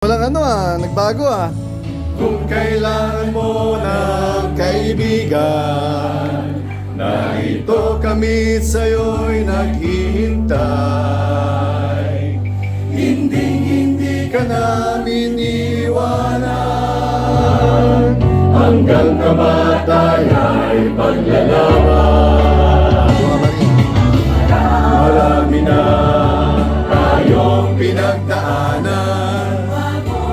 Walang nagbago Kung kailangan mo ng kaibigan, narito kami sa'yo'y naghihintay. Hindi ka namin iwanan, hanggang kamataya'y paglalaban. Marami na tayong pinagdaanan,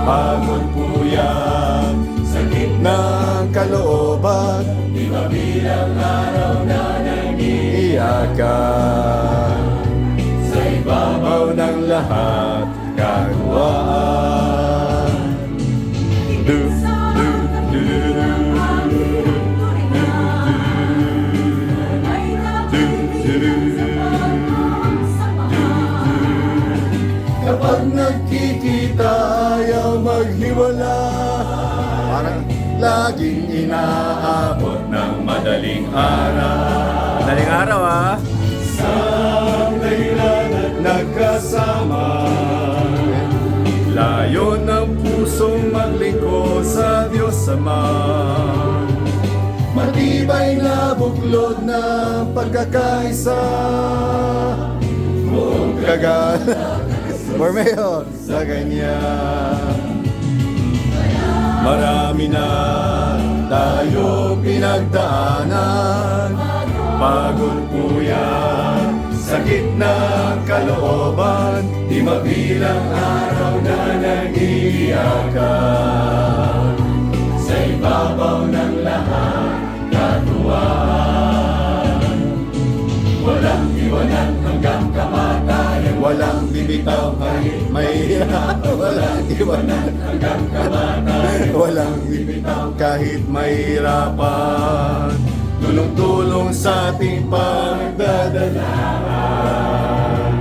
pagod po yan, sakit ng kalooban, di mabilang araw na nag-iiyakan. Sa ibabaw ng lahat, katuwaan. Du, du, du, kapag nagkikita, ayaw maghiwala. Parang laging inaabot ng madaling araw. Madaling araw Sa dahilan at nagkasama, layo ng pusong maglingkod sa Diyos Ama. Matibay na buklod ng pagkakaisa, buong kagala Bormeo sa Kanya. Marami na tayo pinagdaanan, pagod po yan, sakit ng kalooban, di mabilang araw na nag-iiyakan. Sa ibabaw ng lahat, katuwaan. Walang iwanan hanggang kamatayan, walang bibitaw kahit mahirap. Walang iwanan hanggang kamatayan, walang bibitaw kahit mahirapan. Tulong-tulong sa ating pagdadalahan,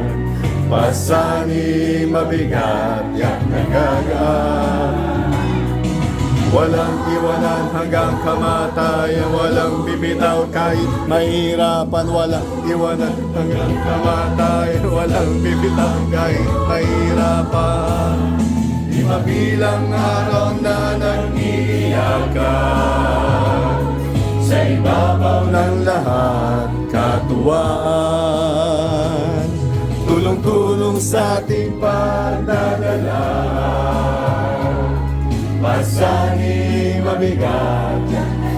pasanin mabigat yak nagagaan. Walang iwanan hanggang kamatayan, walang bibitaw kahit mahirapan. Walang iwanan hanggang kamatayan, walang bibitaw kahit mahirapan. Di mabilang araw na nag-iiyakan, sa ibabaw ng lahat katuwaan. Tulong-tulong sa ating pagdadalahan, pasaning mabigat,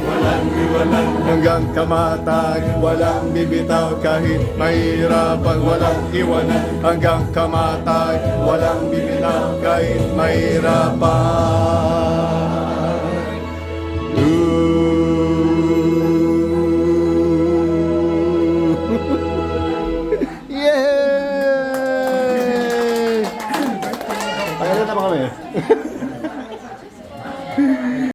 walang iwanan hanggang kamatayan, walang bibitaw kahit mahirapan. Walang iwanan hanggang kamatayan, walang bibitaw kahit mahirapan. Yay! Pagkala na ba kami?